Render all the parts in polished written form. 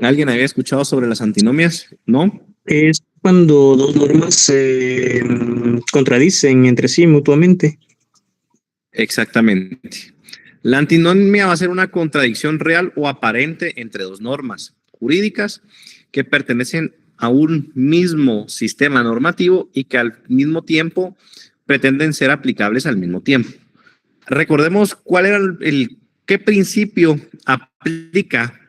¿Alguien había escuchado sobre las antinomias? ¿No? Es cuando dos normas se contradicen entre sí mutuamente. Exactamente. La antinomia va a ser una contradicción real o aparente entre dos normas jurídicas que pertenecen a un mismo sistema normativo y que al mismo tiempo pretenden ser aplicables al mismo tiempo. Recordemos cuál era qué principio aplica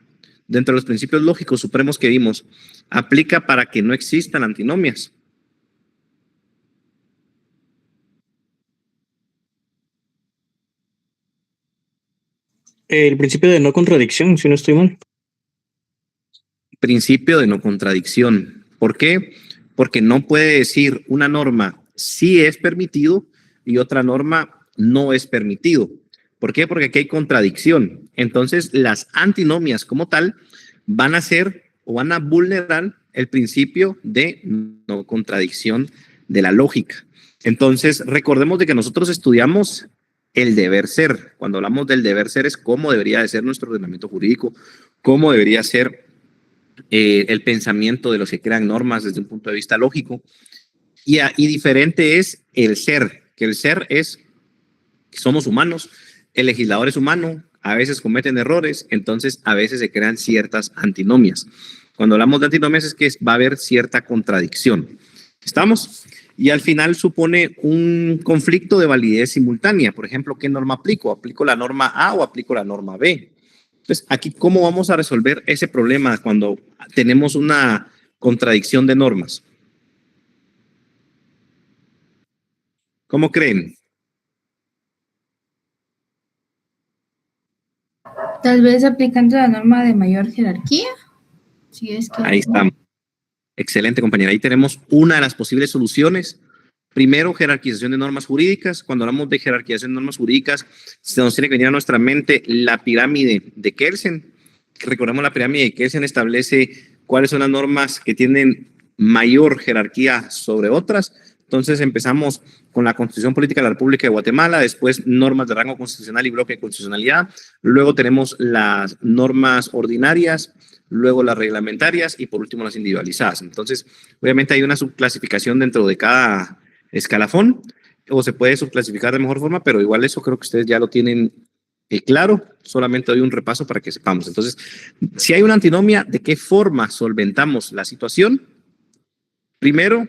dentro de los principios lógicos supremos que vimos, aplica para que no existan antinomias. El principio de no contradicción, si no estoy mal. Principio de no contradicción. ¿Por qué? Porque no puede decir una norma sí es permitido y otra norma no es permitido. ¿Por qué? Porque aquí hay contradicción. Entonces, las antinomias como tal van a ser o van a vulnerar el principio de no contradicción de la lógica. Entonces, recordemos de que nosotros estudiamos el deber ser. Cuando hablamos del deber ser es cómo debería de ser nuestro ordenamiento jurídico, cómo debería ser el pensamiento de los que crean normas desde un punto de vista lógico. Y diferente es el ser, que el ser es, somos humanos, el legislador es humano, a veces cometen errores, entonces a veces se crean ciertas antinomias. Cuando hablamos de antinomias es que va a haber cierta contradicción. ¿Estamos? Y al final supone un conflicto de validez simultánea. Por ejemplo, ¿qué norma aplico? ¿Aplico la norma A o aplico la norma B? Entonces, aquí, ¿cómo vamos a resolver ese problema cuando tenemos una contradicción de normas? ¿Cómo creen? Tal vez aplicando la norma de mayor jerarquía. Si es que Ahí estamos. Excelente, compañera. Ahí tenemos una de las posibles soluciones. Primero, jerarquización de normas jurídicas. Cuando hablamos de jerarquización de normas jurídicas, se nos tiene que venir a nuestra mente la pirámide de Kelsen. Recordemos, la pirámide de Kelsen establece cuáles son las normas que tienen mayor jerarquía sobre otras. Entonces empezamos con la Constitución Política de la República de Guatemala, después normas de rango constitucional y bloque de constitucionalidad, luego tenemos las normas ordinarias, luego las reglamentarias y por último las individualizadas. Entonces, obviamente hay una subclasificación dentro de cada escalafón o se puede subclasificar de mejor forma, pero igual eso creo que ustedes ya lo tienen claro, solamente doy un repaso para que sepamos. Entonces, si hay una antinomia, ¿de qué forma solventamos la situación? Primero,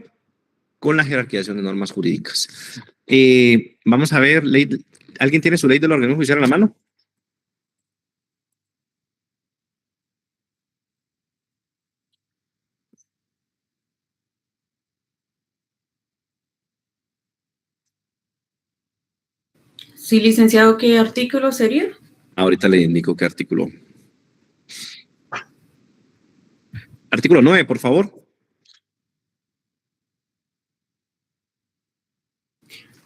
con la jerarquización de normas jurídicas. Vamos a ver, ¿alguien tiene su ley del organismo judicial en la mano? Sí, licenciado, ¿qué artículo sería? Ahorita le indico qué artículo. Artículo 9, por favor.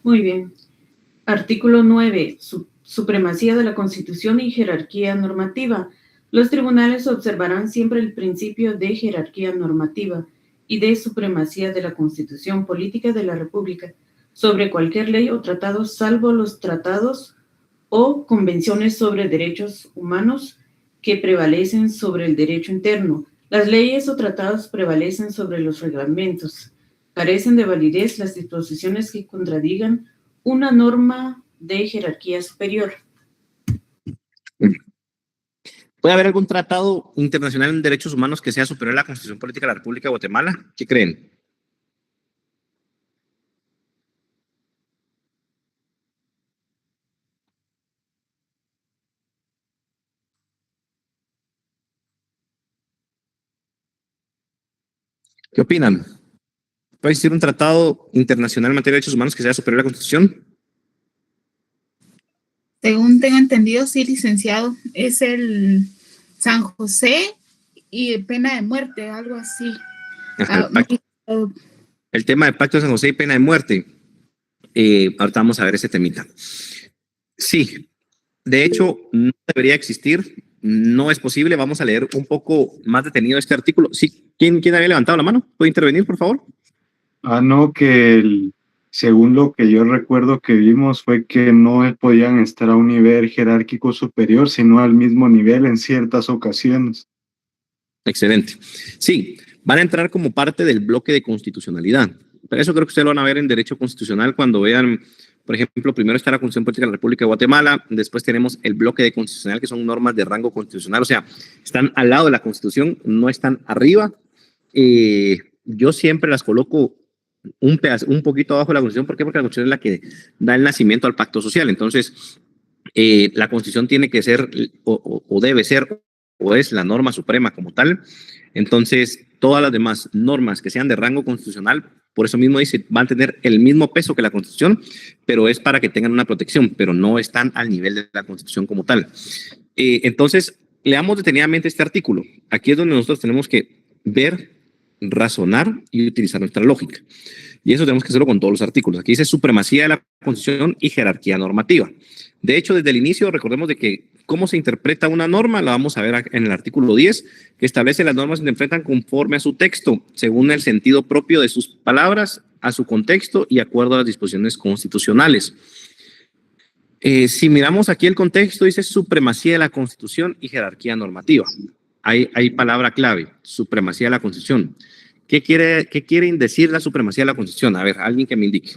Muy bien. Artículo 9. Supremacía de la Constitución y jerarquía normativa. Los tribunales observarán siempre el principio de jerarquía normativa y de supremacía de la Constitución Política de la República sobre cualquier ley o tratado, salvo los tratados o convenciones sobre derechos humanos que prevalecen sobre el derecho interno. Las leyes o tratados prevalecen sobre los reglamentos. Carecen de validez las disposiciones que contradigan una norma de jerarquía superior. ¿Puede haber algún tratado internacional en derechos humanos que sea superior a la Constitución Política de la República de Guatemala? ¿Qué creen? ¿Qué opinan? ¿Puede existir un tratado internacional en materia de derechos humanos que sea superior a la Constitución? Según tengo entendido, sí, licenciado, es el San José y pena de muerte, algo así. El tema del Pacto de San José y pena de muerte. Ahorita vamos a ver ese temita. Sí, de hecho, no debería existir, no es posible. Vamos a leer un poco más detenido este artículo. Sí, ¿quién había levantado la mano? ¿Puede intervenir, por favor? No, según lo que yo recuerdo que vimos fue que no podían estar a un nivel jerárquico superior, sino al mismo nivel en ciertas ocasiones. Excelente. Sí, van a entrar como parte del bloque de constitucionalidad. Pero eso creo que ustedes lo van a ver en Derecho Constitucional cuando vean, por ejemplo, primero está la Constitución Política de la República de Guatemala, después tenemos el bloque de constitucional, que son normas de rango constitucional, o sea, están al lado de la Constitución, no están arriba. Yo siempre las coloco un poquito abajo de la Constitución. ¿Por qué? Porque la Constitución es la que da el nacimiento al pacto social. Entonces, la Constitución tiene que ser, o debe ser, o es la norma suprema como tal. Entonces, todas las demás normas que sean de rango constitucional, por eso mismo dice, van a tener el mismo peso que la Constitución, pero es para que tengan una protección, pero no están al nivel de la Constitución como tal. Entonces, leamos detenidamente este artículo. Aquí es donde nosotros tenemos que ver, razonar y utilizar nuestra lógica. Y eso tenemos que hacerlo con todos los artículos. Aquí dice supremacía de la Constitución y jerarquía normativa. De hecho, desde el inicio, recordemos de que cómo se interpreta una norma, la vamos a ver en el artículo 10, que establece las normas se interpretan conforme a su texto, según el sentido propio de sus palabras, a su contexto y acuerdo a las disposiciones constitucionales. Si miramos aquí el contexto, dice supremacía de la Constitución y jerarquía normativa. Hay palabra clave, supremacía de la Constitución. ¿Qué quieren decir la supremacía de la Constitución? A ver, alguien que me indique.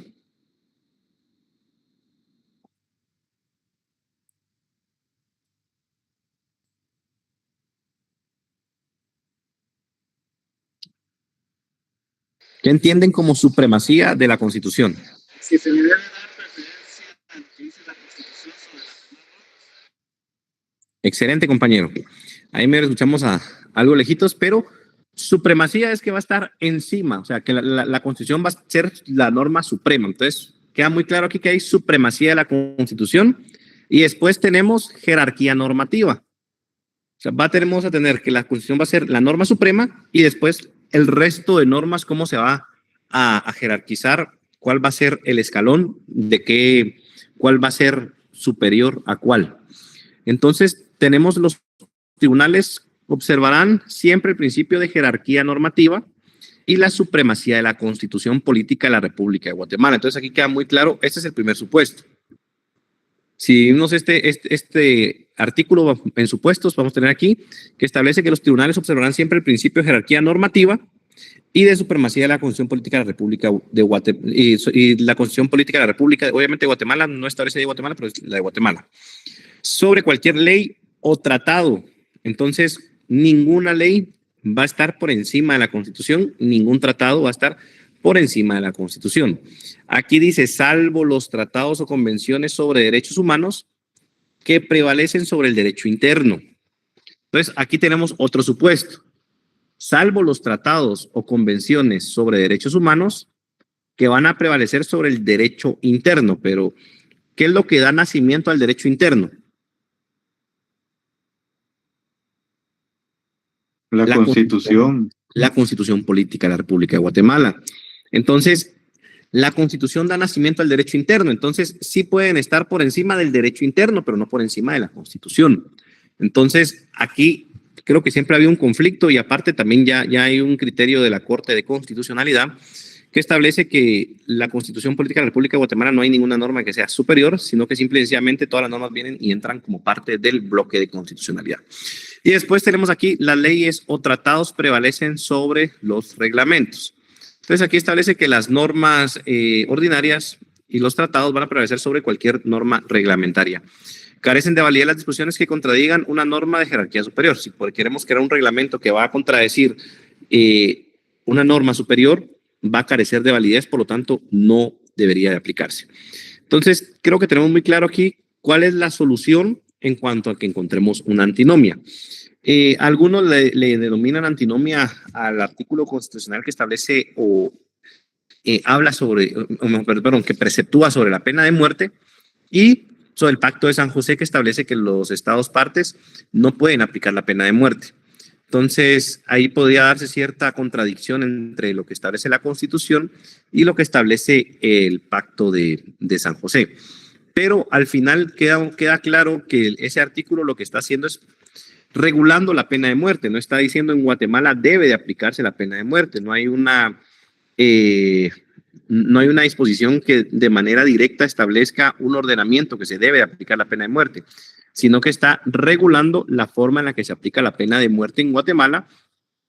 ¿Qué entienden como supremacía de la Constitución? Si se le debe dar preferencia a lo que dice la Constitución sobre las normas. Excelente, compañero. Ahí me escuchamos a algo lejitos, pero supremacía es que va a estar encima, o sea, que la Constitución va a ser la norma suprema. Entonces, queda muy claro aquí que hay supremacía de la Constitución y después tenemos jerarquía normativa. O sea, vamos a tener que la Constitución va a ser la norma suprema y después el resto de normas, cómo se va a jerarquizar, cuál va a ser el escalón, cuál va a ser superior a cuál. Entonces, tenemos los tribunales observarán siempre el principio de jerarquía normativa y la supremacía de la Constitución Política de la República de Guatemala. Entonces, aquí queda muy claro, este es el primer supuesto. Si vimos este artículo en supuestos, vamos a tener aquí que establece que los tribunales observarán siempre el principio de jerarquía normativa y de supremacía de la Constitución Política de la República de Guatemala. Y la Constitución Política de la República, obviamente de Guatemala, no establece de Guatemala, pero es la de Guatemala. Sobre cualquier ley o tratado. Entonces, ninguna ley va a estar por encima de la Constitución, ningún tratado va a estar por encima de la Constitución. Aquí dice, salvo los tratados o convenciones sobre derechos humanos que prevalecen sobre el derecho interno. Entonces, aquí tenemos otro supuesto. Salvo los tratados o convenciones sobre derechos humanos que van a prevalecer sobre el derecho interno. Pero, ¿qué es lo que da nacimiento al derecho interno? La Constitución. La Constitución Política de la República de Guatemala. Entonces, la Constitución da nacimiento al derecho interno. Entonces, sí pueden estar por encima del derecho interno, pero no por encima de la Constitución. Entonces, aquí creo que siempre había un conflicto y aparte también ya hay un criterio de la Corte de Constitucionalidad que establece que la Constitución Política de la República de Guatemala no hay ninguna norma que sea superior, sino que simple y sencillamente todas las normas vienen y entran como parte del bloque de constitucionalidad. Y después tenemos aquí las leyes o tratados prevalecen sobre los reglamentos. Entonces aquí establece que las normas ordinarias y los tratados van a prevalecer sobre cualquier norma reglamentaria. Carecen de validez las disposiciones que contradigan una norma de jerarquía superior. Si queremos crear un reglamento que va a contradecir una norma superior, va a carecer de validez, por lo tanto, no debería de aplicarse. Entonces, creo que tenemos muy claro aquí cuál es la solución en cuanto a que encontremos una antinomia. Algunos le denominan antinomia al artículo constitucional que establece habla sobre, perdón, que preceptúa sobre la pena de muerte y sobre el Pacto de San José que establece que los estados partes no pueden aplicar la pena de muerte. Entonces, ahí podría darse cierta contradicción entre lo que establece la Constitución y lo que establece el Pacto de San José. Pero al final queda claro que ese artículo lo que está haciendo es regulando la pena de muerte. No está diciendo en Guatemala debe de aplicarse la pena de muerte. No hay una disposición que de manera directa establezca un ordenamiento que se debe de aplicar la pena de muerte, sino que está regulando la forma en la que se aplica la pena de muerte en Guatemala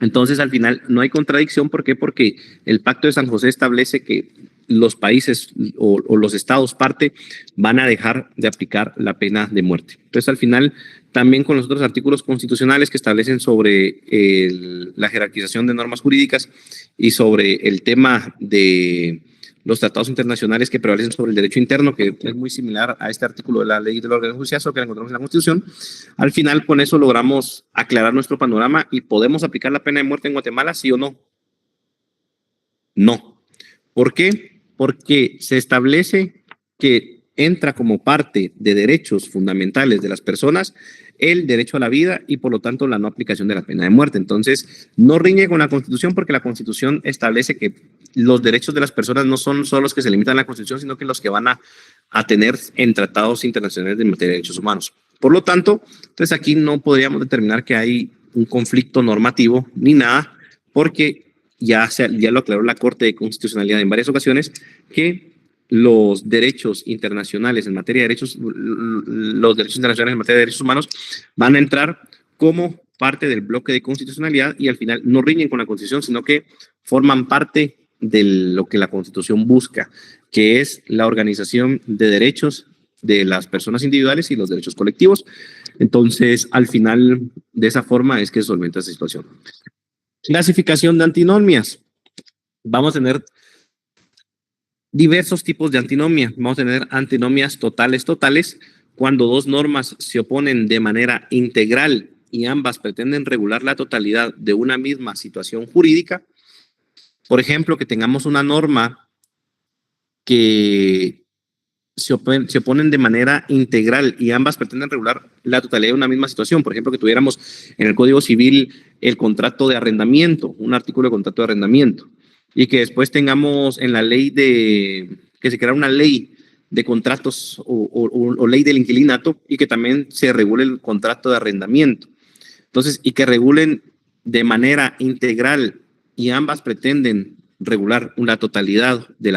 Entonces, al final, no hay contradicción. ¿Por qué? Porque el Pacto de San José establece que los países o los estados parte van a dejar de aplicar la pena de muerte. Entonces, al final, también con los otros artículos constitucionales que establecen sobre la jerarquización de normas jurídicas y sobre el tema de los tratados internacionales que prevalecen sobre el derecho interno, que es muy similar a este artículo de la ley de la organización judicial, solo que la encontramos en la Constitución. Al final, con eso logramos aclarar nuestro panorama y podemos aplicar la pena de muerte en Guatemala, ¿sí o no? No. ¿Por qué? Porque se establece que entra como parte de derechos fundamentales de las personas el derecho a la vida y por lo tanto la no aplicación de la pena de muerte. Entonces, no riñe con la Constitución porque la Constitución establece que los derechos de las personas no son solo los que se limitan a la Constitución, sino que los que van a tener en tratados internacionales de materia de derechos humanos. Por lo tanto, entonces aquí no podríamos determinar que hay un conflicto normativo ni nada, porque ya lo aclaró la Corte de Constitucionalidad en varias ocasiones, que los derechos internacionales en materia de derechos, los derechos internacionales en materia de derechos humanos van a entrar como parte del bloque de constitucionalidad y al final no riñen con la Constitución, sino que forman parte de lo que la Constitución busca, que es la organización de derechos de las personas individuales y los derechos colectivos. Entonces, al final, de esa forma es que se solventa esa situación. Clasificación de antinomias. Vamos a tener diversos tipos de antinomia. Vamos a tener antinomias totales, cuando dos normas se oponen de manera integral y ambas pretenden regular la totalidad de una misma situación jurídica. Por ejemplo, que tengamos una norma que se oponen de manera integral y ambas pretenden regular la totalidad de una misma situación. Por ejemplo, que tuviéramos en el Código Civil el contrato de arrendamiento, un artículo de contrato de arrendamiento, y que después tengamos en la ley que se crea una ley de contratos o ley del inquilinato y que también se regule el contrato de arrendamiento. Entonces, y que regulen de manera integral y ambas pretenden regular la totalidad de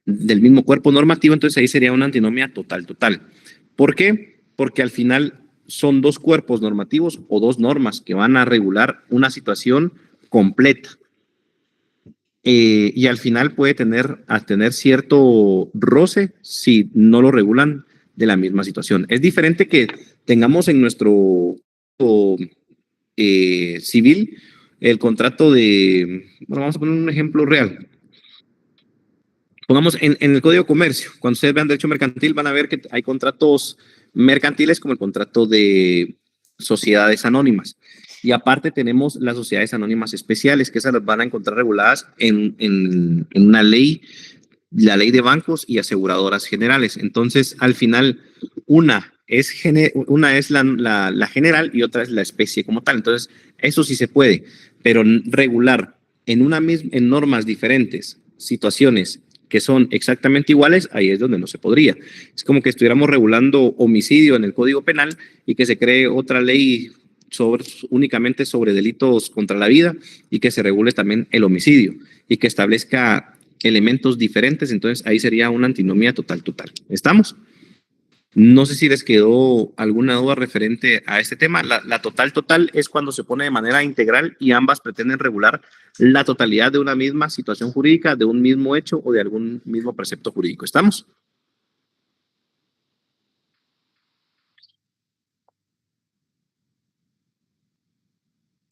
del mismo cuerpo normativo, entonces ahí sería una antinomia total. ¿Por qué? Porque al final son dos cuerpos normativos o dos normas que van a regular una situación completa. Y al final puede tener cierto roce si no lo regulan de la misma situación. Es diferente que tengamos en nuestro civil el contrato vamos a poner un ejemplo real. Pongamos en el Código de Comercio, cuando ustedes vean derecho mercantil van a ver que hay contratos mercantiles como el contrato de sociedades anónimas. Y aparte tenemos las sociedades anónimas especiales, que esas las van a encontrar reguladas en una ley, la ley de bancos y aseguradoras generales. Entonces, al final, una es la general y otra es la especie como tal. Entonces, eso sí se puede, pero regular en normas diferentes, situaciones que son exactamente iguales, ahí es donde no se podría. Es como que estuviéramos regulando homicidio en el Código Penal y que se cree otra ley únicamente sobre delitos contra la vida y que se regule también el homicidio y que establezca elementos diferentes, entonces ahí sería una antinomia total. ¿Estamos? No sé si les quedó alguna duda referente a este tema. La total es cuando se pone de manera integral y ambas pretenden regular la totalidad de una misma situación jurídica, de un mismo hecho o de algún mismo precepto jurídico. ¿Estamos?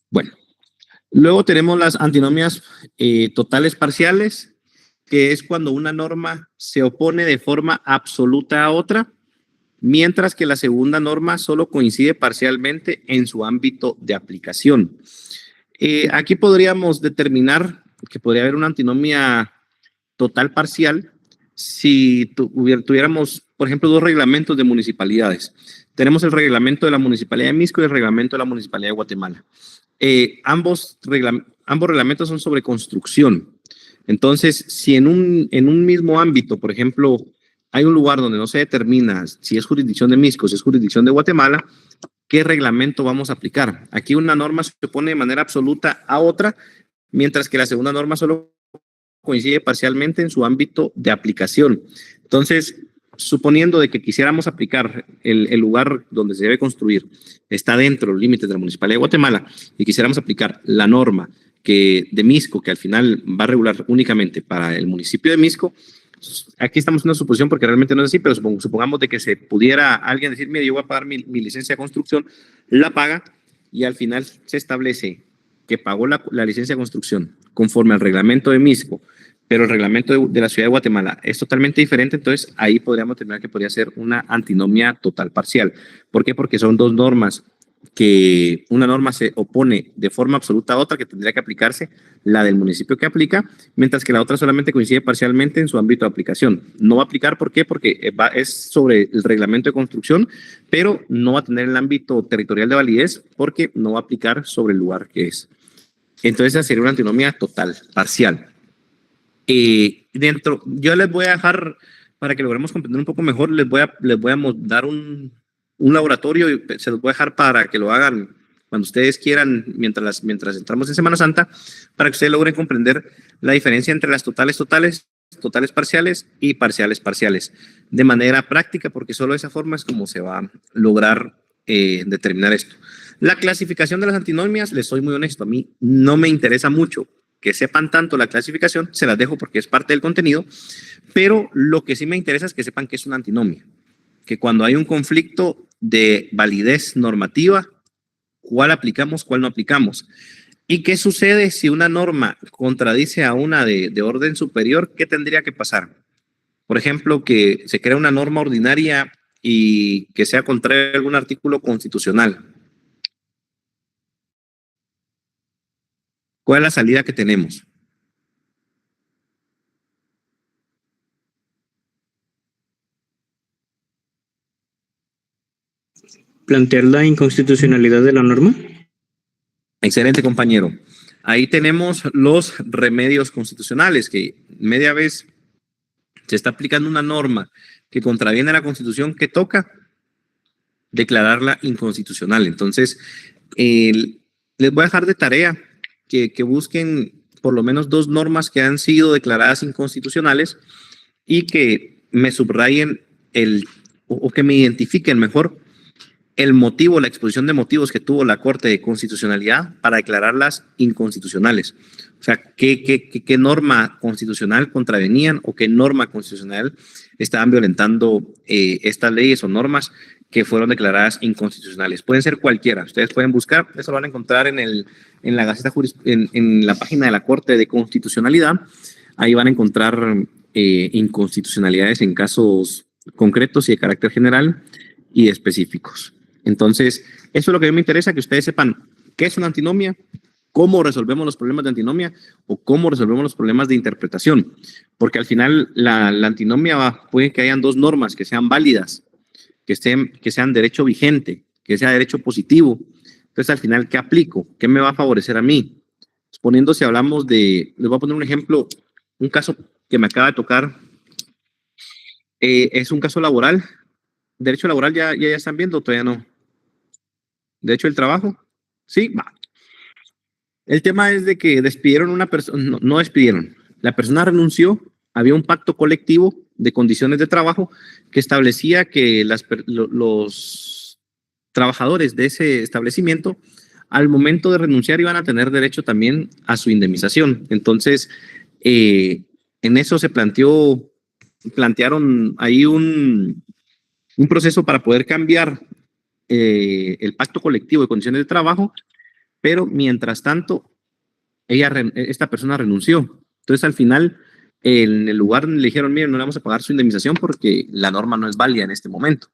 Bueno, luego tenemos las antinomias totales parciales, que es cuando una norma se opone de forma absoluta a otra, mientras que la segunda norma solo coincide parcialmente en su ámbito de aplicación. Aquí podríamos determinar que podría haber una antinomia total parcial si tuviéramos, por ejemplo, dos reglamentos de municipalidades. Tenemos el reglamento de la Municipalidad de Misco y el reglamento de la Municipalidad de Guatemala. Ambos reglamentos son sobre construcción. Entonces, si en un mismo ámbito, por ejemplo, hay un lugar donde no se determina si es jurisdicción de Misco, si es jurisdicción de Guatemala, ¿qué reglamento vamos a aplicar? Aquí una norma se opone de manera absoluta a otra, mientras que la segunda norma solo coincide parcialmente en su ámbito de aplicación. Entonces, suponiendo de que quisiéramos aplicar el lugar donde se debe construir, está dentro de los límites de la Municipalidad de Guatemala, y quisiéramos aplicar la norma de Misco, que al final va a regular únicamente para el municipio de Misco, aquí estamos en una suposición porque realmente no es así, pero supongamos de que se pudiera alguien decir, mire, yo voy a pagar mi licencia de construcción, la paga, y al final se establece que pagó la licencia de construcción conforme al reglamento de Misco, pero el reglamento de la Ciudad de Guatemala es totalmente diferente, entonces ahí podríamos determinar que podría ser una antinomia total parcial. ¿Por qué? Porque son dos normas que una norma se opone de forma absoluta a otra que tendría que aplicarse, la del municipio que aplica, mientras que la otra solamente coincide parcialmente en su ámbito de aplicación. No va a aplicar, ¿por qué? Porque es sobre el reglamento de construcción, pero no va a tener el ámbito territorial de validez porque no va a aplicar sobre el lugar que es. Entonces esa sería una antinomia total, parcial. Yo les voy a dejar, para que logremos comprender un poco mejor, les voy a dar un laboratorio y se los voy a dejar para que lo hagan cuando ustedes quieran, mientras entramos en Semana Santa, para que ustedes logren comprender la diferencia entre las totales parciales y parciales parciales, de manera práctica, porque solo de esa forma es como se va a lograr determinar esto. La clasificación de las antinomias, les soy muy honesto, a mí no me interesa mucho que sepan tanto la clasificación, se las dejo porque es parte del contenido, pero lo que sí me interesa es que sepan que es una antinomia, que cuando hay un conflicto de validez normativa, cuál aplicamos, cuál no aplicamos. ¿Y qué sucede si una norma contradice a una de orden superior? ¿Qué tendría que pasar? Por ejemplo, que se crea una norma ordinaria y que sea contraria a algún artículo constitucional. ¿Cuál es la salida que tenemos? ¿Plantear la inconstitucionalidad de la norma? Excelente, compañero. Ahí tenemos los remedios constitucionales, que media vez se está aplicando una norma que contraviene a la Constitución, que toca declararla inconstitucional. Entonces, les voy a dejar de tarea que busquen por lo menos dos normas que han sido declaradas inconstitucionales y que me subrayen o que me identifiquen mejor el motivo, la exposición de motivos que tuvo la Corte de Constitucionalidad para declararlas inconstitucionales. O sea, ¿qué norma constitucional contravenían o qué norma constitucional estaban violentando estas leyes o normas que fueron declaradas inconstitucionales? Pueden ser cualquiera. Ustedes pueden buscar, eso lo van a encontrar en la Gaceta en la página de la Corte de Constitucionalidad. Ahí van a encontrar inconstitucionalidades en casos concretos y de carácter general y específicos. Entonces, eso es lo que a mí me interesa, que ustedes sepan qué es una antinomia, cómo resolvemos los problemas de antinomia o cómo resolvemos los problemas de interpretación. Porque al final la antinomia puede que hayan dos normas que sean válidas, que sean derecho vigente, que sea derecho positivo. Entonces, al final, ¿qué aplico? ¿Qué me va a favorecer a mí? Suponiendo si hablamos les voy a poner un ejemplo, un caso que me acaba de tocar, es un caso laboral. Derecho laboral ya están viendo, todavía no. Derecho del trabajo, sí, va. El tema es de que despidieron una persona, no despidieron, la persona renunció, había un pacto colectivo de condiciones de trabajo que establecía que los trabajadores de ese establecimiento, al momento de renunciar, iban a tener derecho también a su indemnización. Entonces, en eso se plantearon ahí un proceso para poder cambiar el pacto colectivo de condiciones de trabajo, pero mientras tanto, esta persona renunció. Entonces, al final, en el lugar le dijeron, miren, no le vamos a pagar su indemnización porque la norma no es válida en este momento.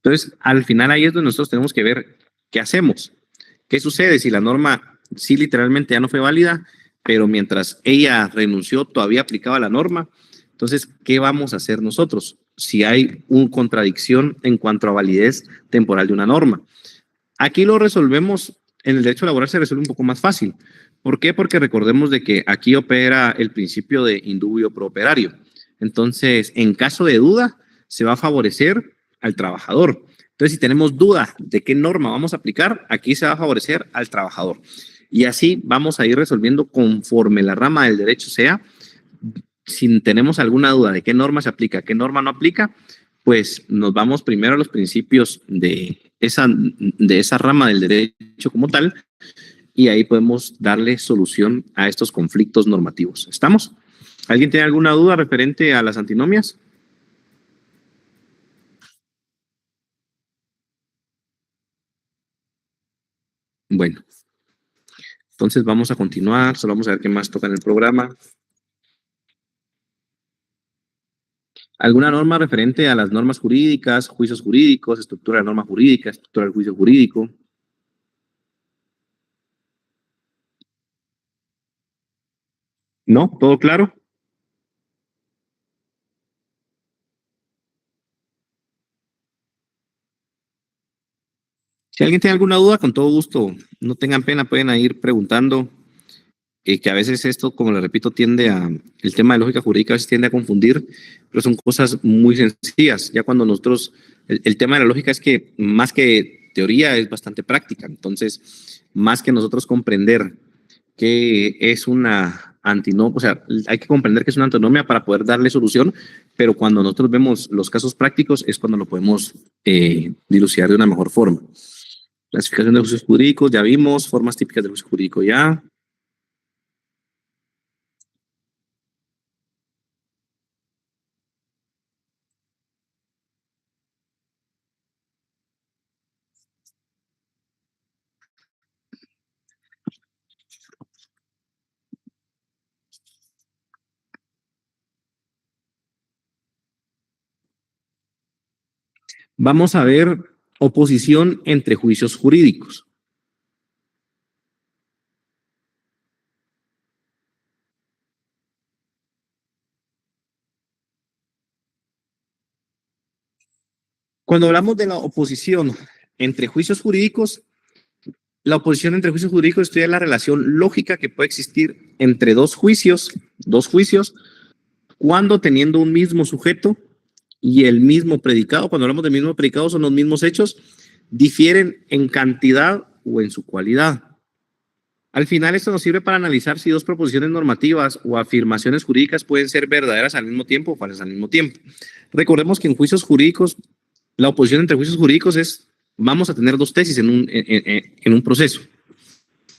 Entonces, al final ahí es donde nosotros tenemos que ver qué hacemos. ¿Qué sucede si la norma sí literalmente ya no fue válida, pero mientras ella renunció todavía aplicaba la norma? Entonces, ¿qué vamos a hacer nosotros si hay una contradicción en cuanto a validez temporal de una norma? Aquí lo resolvemos, en el derecho laboral se resuelve un poco más fácil. ¿Por qué? Porque recordemos de que aquí opera el principio de indubio pro operario. Entonces, en caso de duda, se va a favorecer al trabajador. Entonces, si tenemos duda de qué norma vamos a aplicar, aquí se va a favorecer al trabajador. Y así vamos a ir resolviendo conforme la rama del derecho sea. Si tenemos alguna duda de qué norma se aplica, qué norma no aplica, pues nos vamos primero a los principios de esa rama del derecho como tal, y ahí podemos darle solución a estos conflictos normativos. ¿Estamos? ¿Alguien tiene alguna duda referente a las antinomias? Bueno, entonces vamos a continuar, solo vamos a ver qué más toca en el programa. ¿Alguna norma referente a las normas jurídicas, juicios jurídicos, estructura de norma jurídica, estructura del juicio jurídico? ¿No? ¿Todo claro? Si alguien tiene alguna duda, con todo gusto, no tengan pena, pueden ir preguntando, que a veces esto, como le repito, el tema de lógica jurídica a veces tiende a confundir, pero son cosas muy sencillas. Ya cuando nosotros, el tema de la lógica es que más que teoría es bastante práctica, entonces, más que nosotros comprender que es una antinomia, o sea, hay que comprender que es una antinomia para poder darle solución, pero cuando nosotros vemos los casos prácticos es cuando lo podemos dilucidar de una mejor forma. Clasificación de juicios jurídicos, ya vimos, formas típicas del juicio jurídico ya. Vamos a ver oposición entre juicios jurídicos. Cuando hablamos de la oposición entre juicios jurídicos, la oposición entre juicios jurídicos estudia la relación lógica que puede existir entre dos juicios, cuando teniendo un mismo sujeto y el mismo predicado. Cuando hablamos del mismo predicado, son los mismos hechos, difieren en cantidad o en su cualidad. Al final, esto nos sirve para analizar si dos proposiciones normativas o afirmaciones jurídicas pueden ser verdaderas al mismo tiempo o falsas al mismo tiempo. Recordemos que en juicios jurídicos, la oposición entre juicios jurídicos es, vamos a tener dos tesis en un proceso.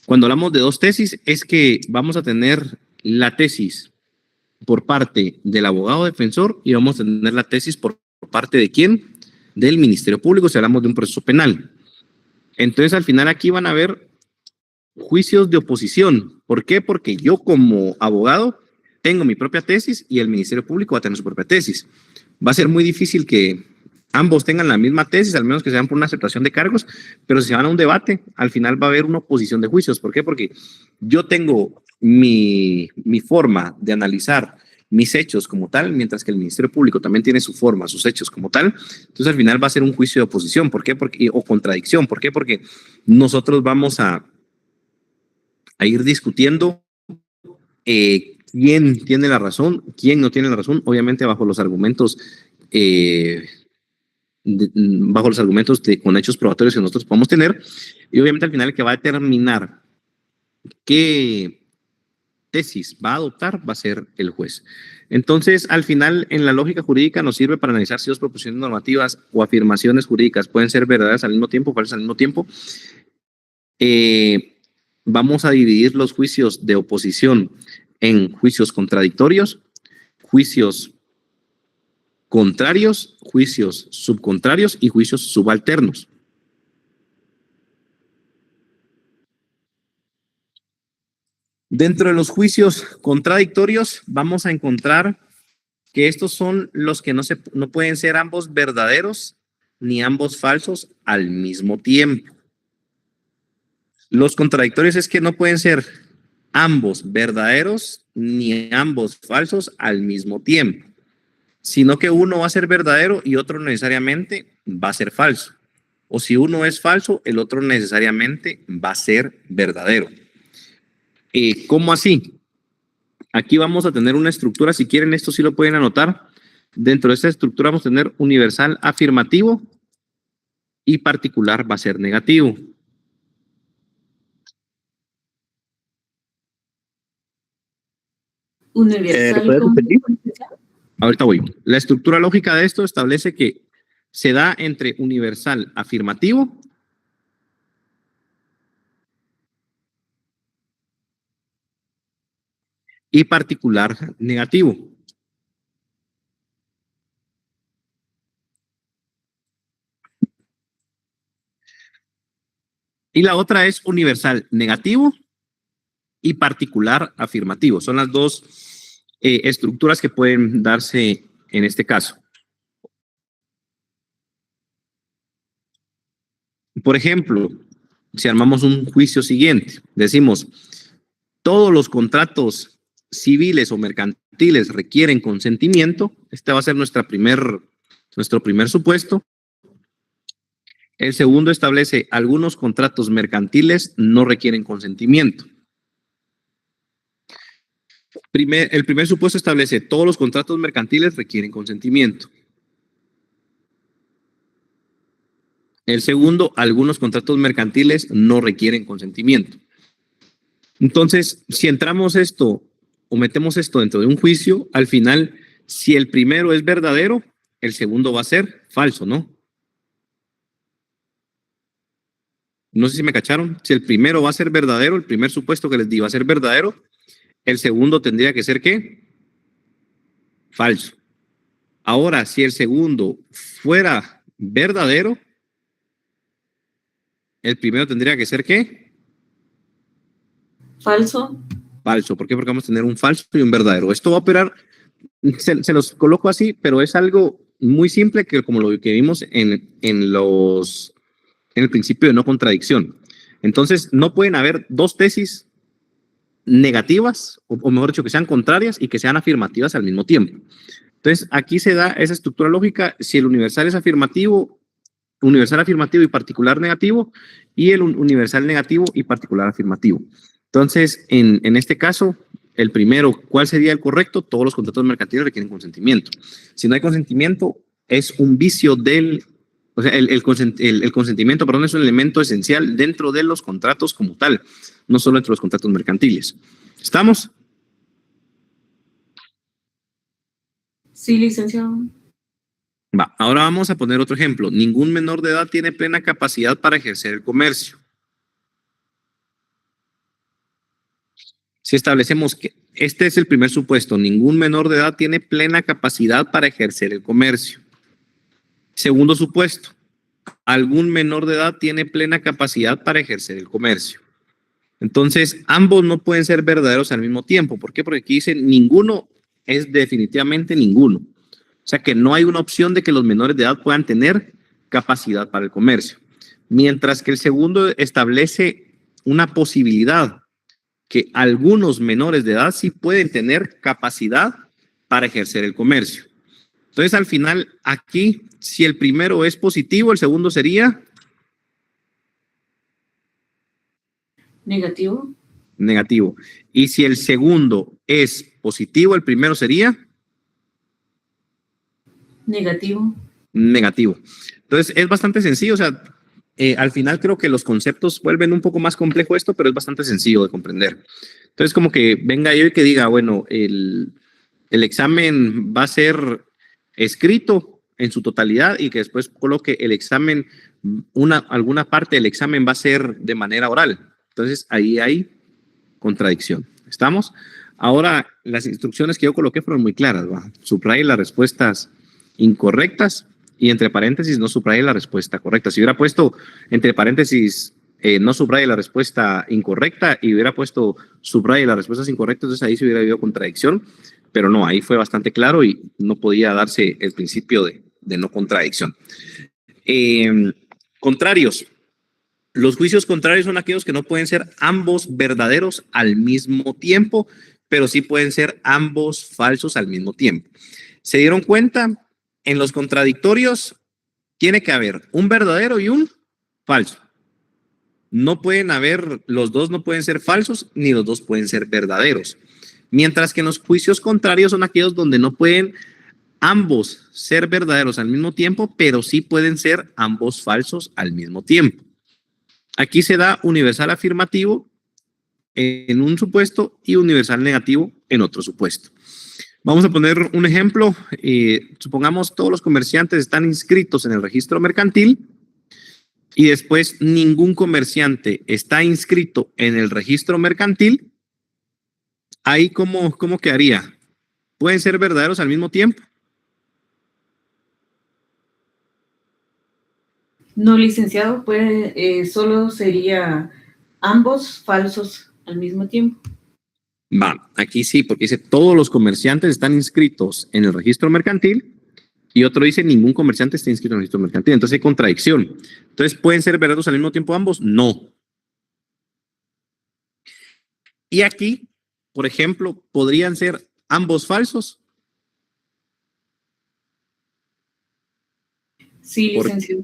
Cuando hablamos de dos tesis, es que vamos a tener la tesis por parte del abogado defensor y vamos a tener la tesis por parte de ¿quién? Del Ministerio Público, si hablamos de un proceso penal. Entonces, al final aquí van a ver juicios de oposición. ¿Por qué? Porque yo como abogado tengo mi propia tesis y el Ministerio Público va a tener su propia tesis. Va a ser muy difícil que ambos tengan la misma tesis, al menos que sean por una aceptación de cargos, pero si se van a un debate, al final va a haber una oposición de juicios. ¿Por qué? Porque yo tengo mi forma de analizar mis hechos como tal, mientras que el Ministerio Público también tiene su forma, sus hechos como tal. Entonces, al final va a ser un juicio de oposición. ¿Por qué? O contradicción. ¿Por qué? Porque nosotros vamos a ir discutiendo quién tiene la razón, quién no tiene la razón, obviamente bajo los argumentos con hechos probatorios que nosotros podemos tener, y obviamente al final el que va a determinar qué tesis va a adoptar va a ser el juez. Entonces, al final, en la lógica jurídica nos sirve para analizar si dos proposiciones normativas o afirmaciones jurídicas pueden ser verdaderas al mismo tiempo, falsas al mismo tiempo. Vamos a dividir los juicios de oposición en juicios contradictorios, juicios contrarios, juicios subcontrarios y juicios subalternos. Dentro de los juicios contradictorios vamos a encontrar que estos son los que no pueden ser ambos verdaderos ni ambos falsos al mismo tiempo. Los contradictorios es que no pueden ser ambos verdaderos ni ambos falsos al mismo tiempo, sino que uno va a ser verdadero y otro necesariamente va a ser falso. O si uno es falso, el otro necesariamente va a ser verdadero. ¿Cómo así? Aquí vamos a tener una estructura, si quieren esto sí lo pueden anotar. Dentro de esta estructura vamos a tener universal afirmativo y particular va a ser negativo. Universal. ¿Puedes repetir? Ahorita voy. La estructura lógica de esto establece que se da entre universal afirmativo y particular negativo. Y la otra es universal negativo y particular afirmativo. Son las dos estructuras que pueden darse en este caso. Por ejemplo, si armamos un juicio siguiente, decimos, todos los contratos civiles o mercantiles requieren consentimiento. Este va a ser nuestro primer supuesto. El segundo establece, algunos contratos mercantiles no requieren consentimiento. El primer supuesto establece, todos los contratos mercantiles requieren consentimiento. El segundo, algunos contratos mercantiles no requieren consentimiento. Entonces, si entramos esto o metemos esto dentro de un juicio, al final, si el primero es verdadero, el segundo va a ser falso, ¿no? No sé si me cacharon. Si el primero va a ser verdadero, el primer supuesto que les di va a ser verdadero, el segundo tendría que ser ¿qué? Falso. Ahora, si el segundo fuera verdadero, el primero tendría que ser ¿qué? Falso. Falso. ¿Por qué? Porque vamos a tener un falso y un verdadero. Esto va a operar, se los coloco así, pero es algo muy simple que como lo que vimos en el principio de no contradicción. Entonces, no pueden haber dos tesis negativas, o mejor dicho, que sean contrarias y que sean afirmativas al mismo tiempo. Entonces, aquí se da esa estructura lógica si el universal es afirmativo, universal afirmativo y particular negativo, y el universal negativo y particular afirmativo. Entonces, en este caso, el primero, ¿cuál sería el correcto? Todos los contratos mercantiles requieren consentimiento. Si no hay consentimiento, es un vicio del... O sea, el consentimiento, perdón, es un elemento esencial dentro de los contratos como tal, no solo entre los contratos mercantiles. ¿Estamos? Sí, licenciado. Va, ahora vamos a poner otro ejemplo. Ningún menor de edad tiene plena capacidad para ejercer el comercio. Si establecemos que este es el primer supuesto, ningún menor de edad tiene plena capacidad para ejercer el comercio. Segundo supuesto, algún menor de edad tiene plena capacidad para ejercer el comercio. Entonces, ambos no pueden ser verdaderos al mismo tiempo. ¿Por qué? Porque aquí dice ninguno es definitivamente ninguno. O sea que no hay una opción de que los menores de edad puedan tener capacidad para el comercio. Mientras que el segundo establece una posibilidad que algunos menores de edad sí pueden tener capacidad para ejercer el comercio. Entonces, al final, aquí, si el primero es positivo, el segundo sería... Negativo. Negativo. Y si el segundo es positivo, el primero sería... Negativo. Negativo. Entonces, es bastante sencillo. O sea, al final creo que los conceptos vuelven un poco más complejo esto, pero es bastante sencillo de comprender. Entonces, como que venga yo y que diga, bueno, el examen va a ser escrito en su totalidad y que después coloque el examen, alguna parte del examen va a ser de manera oral. Entonces, ahí hay contradicción. ¿Estamos? Ahora, las instrucciones que yo coloqué fueron muy claras. ¿Va? Subraye las respuestas incorrectas y entre paréntesis no subraye la respuesta correcta. Si hubiera puesto entre paréntesis no subraye la respuesta incorrecta y hubiera puesto subraye las respuestas incorrectas, entonces ahí se hubiera habido contradicción. Pero no, ahí fue bastante claro y no podía darse el principio de no contradicción. Contrarios. Los juicios contrarios son aquellos que no pueden ser ambos verdaderos al mismo tiempo, pero sí pueden ser ambos falsos al mismo tiempo. ¿Se dieron cuenta? En los contradictorios tiene que haber un verdadero y un falso. No pueden haber, los dos no pueden ser falsos, ni los dos pueden ser verdaderos. Mientras que en los juicios contrarios son aquellos donde no pueden ambos ser verdaderos al mismo tiempo, pero sí pueden ser ambos falsos al mismo tiempo. Aquí se da universal afirmativo en un supuesto y universal negativo en otro supuesto. Vamos a poner un ejemplo. Supongamos todos los comerciantes están inscritos en el registro mercantil y después ningún comerciante está inscrito en el registro mercantil. Ahí, ¿cómo quedaría? ¿Pueden ser verdaderos al mismo tiempo? No, licenciado, solo sería ambos falsos al mismo tiempo. Va, aquí sí, porque dice todos los comerciantes están inscritos en el registro mercantil y otro dice ningún comerciante está inscrito en el registro mercantil. Entonces hay contradicción. Entonces, ¿pueden ser verdaderos al mismo tiempo ambos? No. Y aquí, por ejemplo, ¿podrían ser ambos falsos? Sí, licenciado.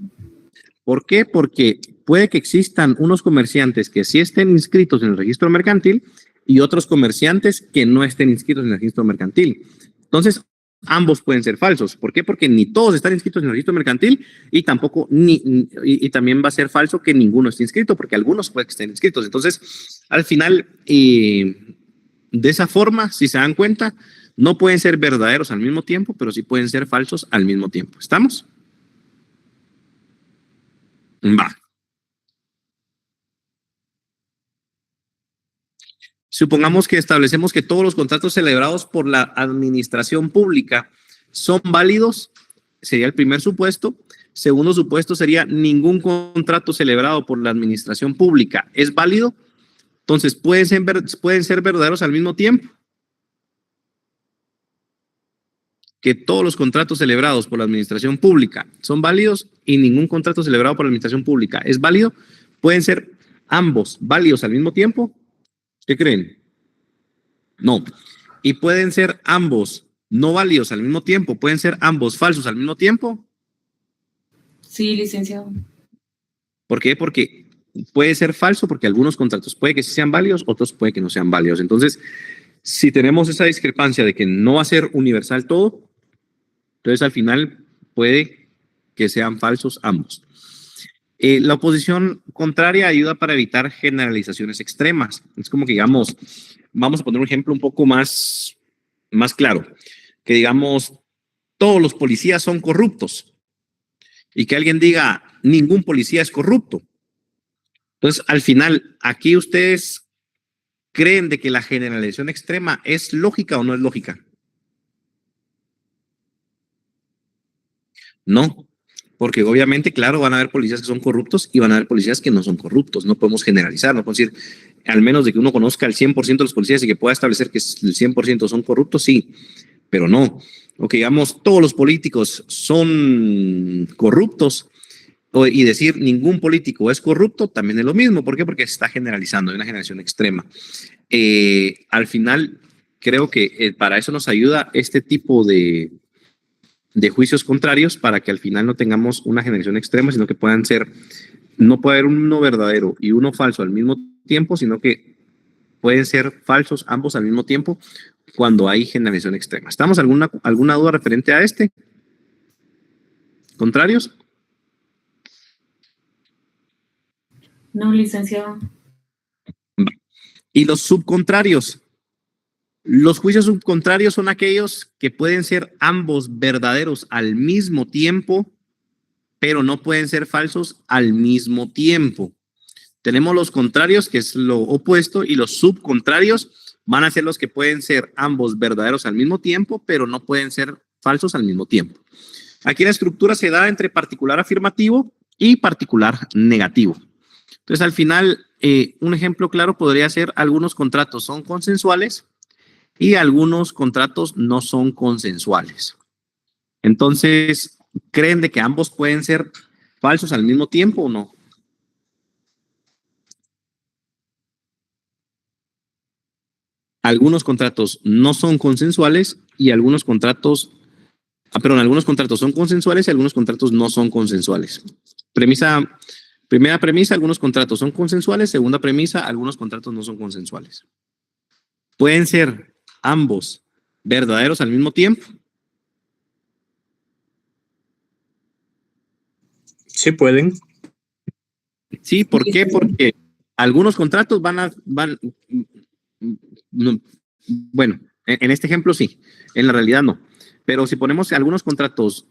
¿Por qué? Porque puede que existan unos comerciantes que sí estén inscritos en el registro mercantil y otros comerciantes que no estén inscritos en el registro mercantil. Entonces, ambos pueden ser falsos. ¿Por qué? Porque ni todos están inscritos en el registro mercantil y tampoco, y también va a ser falso que ninguno esté inscrito, porque algunos pueden que estén inscritos. Entonces, al final, de esa forma, si se dan cuenta, no pueden ser verdaderos al mismo tiempo, pero sí pueden ser falsos al mismo tiempo. ¿Estamos? Va. Supongamos que establecemos que todos los contratos celebrados por la administración pública son válidos, sería el primer supuesto. Segundo supuesto sería ningún contrato celebrado por la administración pública es válido. Entonces, pueden ser verdaderos al mismo tiempo. Que todos los contratos celebrados por la administración pública son válidos y ningún contrato celebrado por la administración pública es válido. Pueden ser ambos válidos al mismo tiempo. ¿Qué creen? No. Y pueden ser ambos no válidos al mismo tiempo. Pueden ser ambos falsos al mismo tiempo. Sí, licenciado. ¿Por qué? Porque puede ser falso porque algunos contratos puede que sí sean válidos, otros puede que no sean válidos. Entonces, si tenemos esa discrepancia de que no va a ser universal todo, entonces al final puede que sean falsos ambos. La oposición contraria ayuda para evitar generalizaciones extremas. Es como que digamos, vamos a poner un ejemplo un poco más claro, que digamos, todos los policías son corruptos y que alguien diga, ningún policía es corrupto. Entonces, al final, aquí ustedes creen de que la generalización extrema es lógica o no es lógica. No. Porque obviamente, claro, van a haber policías que son corruptos y van a haber policías que no son corruptos. No podemos generalizar, no podemos decir, al menos de que uno conozca el 100% de los policías y que pueda establecer que el 100% son corruptos, sí, pero no. O que digamos, todos los políticos son corruptos y decir ningún político es corrupto también es lo mismo. ¿Por qué? Porque se está generalizando, hay una generación extrema. Al final, creo que para eso nos ayuda este tipo de juicios contrarios para que al final no tengamos una generación extrema, sino que puedan ser, no puede haber uno verdadero y uno falso al mismo tiempo, sino que pueden ser falsos ambos al mismo tiempo cuando hay generación extrema. ¿Estamos alguna duda referente a este? ¿Contrarios? No, licenciado. ¿Y los subcontrarios? Los juicios subcontrarios son aquellos que pueden ser ambos verdaderos al mismo tiempo, pero no pueden ser falsos al mismo tiempo. Tenemos los contrarios, que es lo opuesto, y los subcontrarios van a ser los que pueden ser ambos verdaderos al mismo tiempo, pero no pueden ser falsos al mismo tiempo. Aquí la estructura se da entre particular afirmativo y particular negativo. Entonces, al final, un ejemplo claro podría ser algunos contratos son consensuales y algunos contratos no son consensuales. Entonces, ¿creen de que ambos pueden ser falsos al mismo tiempo o no? Algunos contratos no son consensuales y algunos contratos, algunos contratos son consensuales y algunos contratos no son consensuales. Primera premisa, algunos contratos son consensuales. Segunda premisa, algunos contratos no son consensuales. Pueden ser ambos verdaderos al mismo tiempo. Sí pueden. Sí, ¿por qué? Porque algunos contratos bueno, En este ejemplo sí, en la realidad no. Pero si ponemos que algunos contratos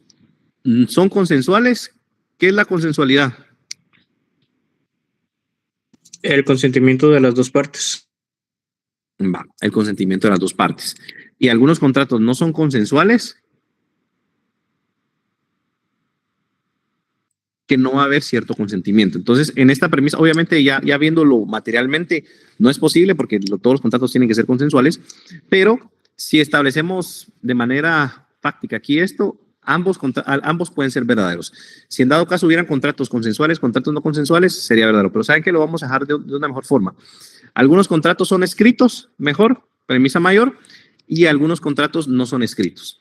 son consensuales, ¿qué es la consensualidad? El consentimiento de las dos partes. Va, el consentimiento de las dos partes. Y algunos contratos no son consensuales, que no va a haber cierto consentimiento. Entonces, en esta premisa, obviamente ya viéndolo materialmente, no es posible porque todos los contratos tienen que ser consensuales, pero si establecemos de manera fáctica aquí esto, ambos pueden ser verdaderos. Si en dado caso hubieran contratos consensuales, contratos no consensuales, sería verdadero. Pero ¿saben que lo vamos a dejar de una mejor forma? Algunos contratos son escritos, mejor, premisa mayor, y algunos contratos no son escritos.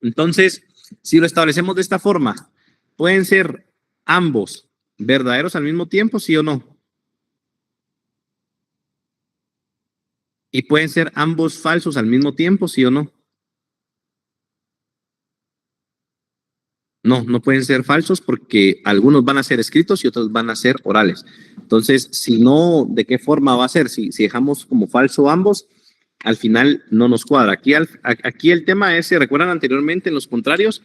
Entonces, si lo establecemos de esta forma, pueden ser ambos verdaderos al mismo tiempo, ¿sí o no? Y pueden ser ambos falsos al mismo tiempo, ¿sí o no? No, no pueden ser falsos porque algunos van a ser escritos y otros van a ser orales. Entonces, si no, ¿de qué forma va a ser? Si dejamos como falso ambos, al final no nos cuadra. Aquí el tema es, si recuerdan anteriormente en los contrarios,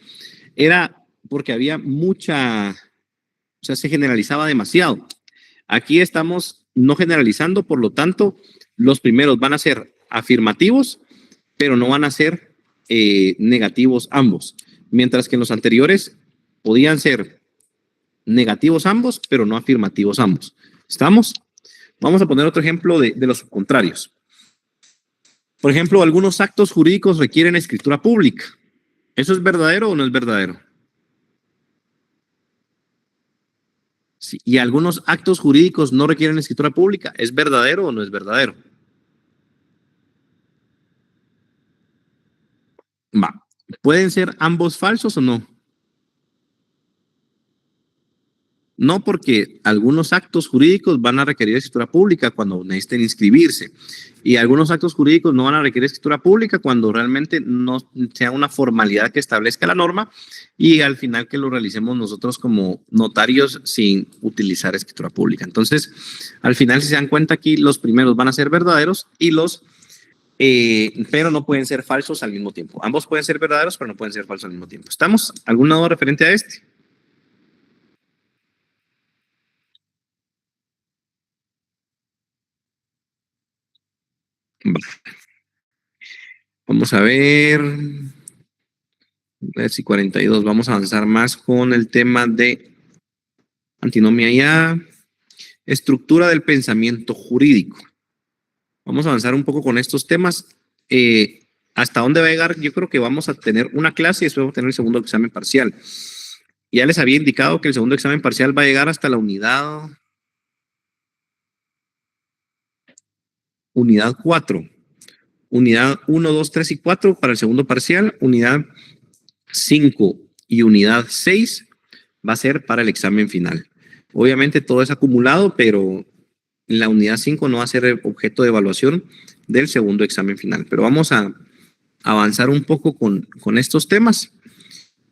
era porque había mucha, o sea, se generalizaba demasiado. Aquí estamos no generalizando, por lo tanto, los primeros van a ser afirmativos, pero no van a ser negativos ambos. Mientras que en los anteriores podían ser negativos ambos, pero no afirmativos ambos. ¿Estamos? Vamos a poner otro ejemplo de los contrarios. Por ejemplo, algunos actos jurídicos requieren escritura pública. ¿Eso es verdadero o no es verdadero? Sí, y algunos actos jurídicos no requieren escritura pública. ¿Es verdadero o no es verdadero? Va. ¿Pueden ser ambos falsos o no? No, porque algunos actos jurídicos van a requerir escritura pública cuando necesiten inscribirse. Y algunos actos jurídicos no van a requerir escritura pública cuando realmente no sea una formalidad que establezca la norma y al final que lo realicemos nosotros como notarios sin utilizar escritura pública. Entonces, al final, si se dan cuenta aquí, los primeros van a ser verdaderos y pero no pueden ser falsos al mismo tiempo. Ambos pueden ser verdaderos, pero no pueden ser falsos al mismo tiempo. ¿Estamos? ¿Algún nodo referente a este? Vamos a ver si 42. Vamos a avanzar más con el tema de antinomia ya. Estructura del pensamiento jurídico. Vamos a avanzar un poco con estos temas. ¿Hasta dónde va a llegar? Yo creo que vamos a tener una clase y después vamos a tener el segundo examen parcial. Ya les había indicado que el segundo examen parcial va a llegar hasta la unidad 4. Unidad 1, 2, 3 y 4 para el segundo parcial. Unidad 5 y unidad 6 va a ser para el examen final. Obviamente todo es acumulado, pero la unidad 5 no va a ser objeto de evaluación del segundo examen final. Pero vamos a avanzar un poco con estos temas.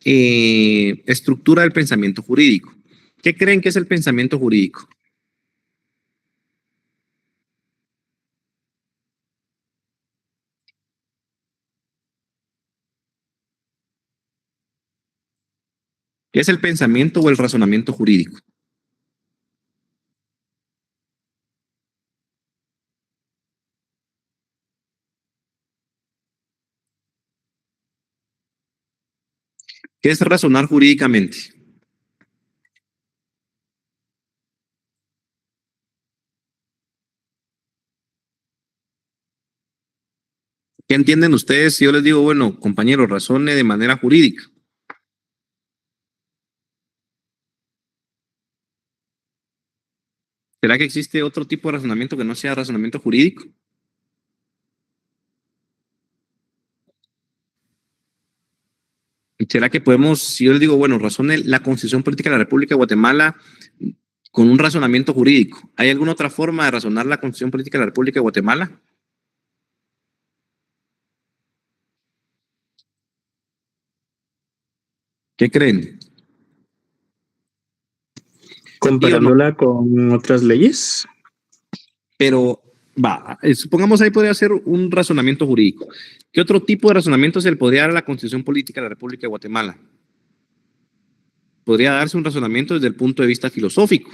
Estructura del pensamiento jurídico. ¿Qué creen que es el pensamiento jurídico? ¿Qué es el pensamiento o el razonamiento jurídico? ¿Qué es razonar jurídicamente? ¿Qué entienden ustedes si yo les digo, bueno, compañero, razone de manera jurídica? ¿Será que existe otro tipo de razonamiento que no sea razonamiento jurídico? ¿Será que podemos, si yo les digo, bueno, razone la Constitución Política de la República de Guatemala con un razonamiento jurídico? ¿Hay alguna otra forma de razonar la Constitución Política de la República de Guatemala? ¿Qué creen? Comparándola con otras leyes. Pero Supongamos ahí podría ser un razonamiento jurídico. ¿Qué otro tipo de razonamiento se le podría dar a la Constitución Política de la República de Guatemala? Podría darse un razonamiento desde el punto de vista filosófico.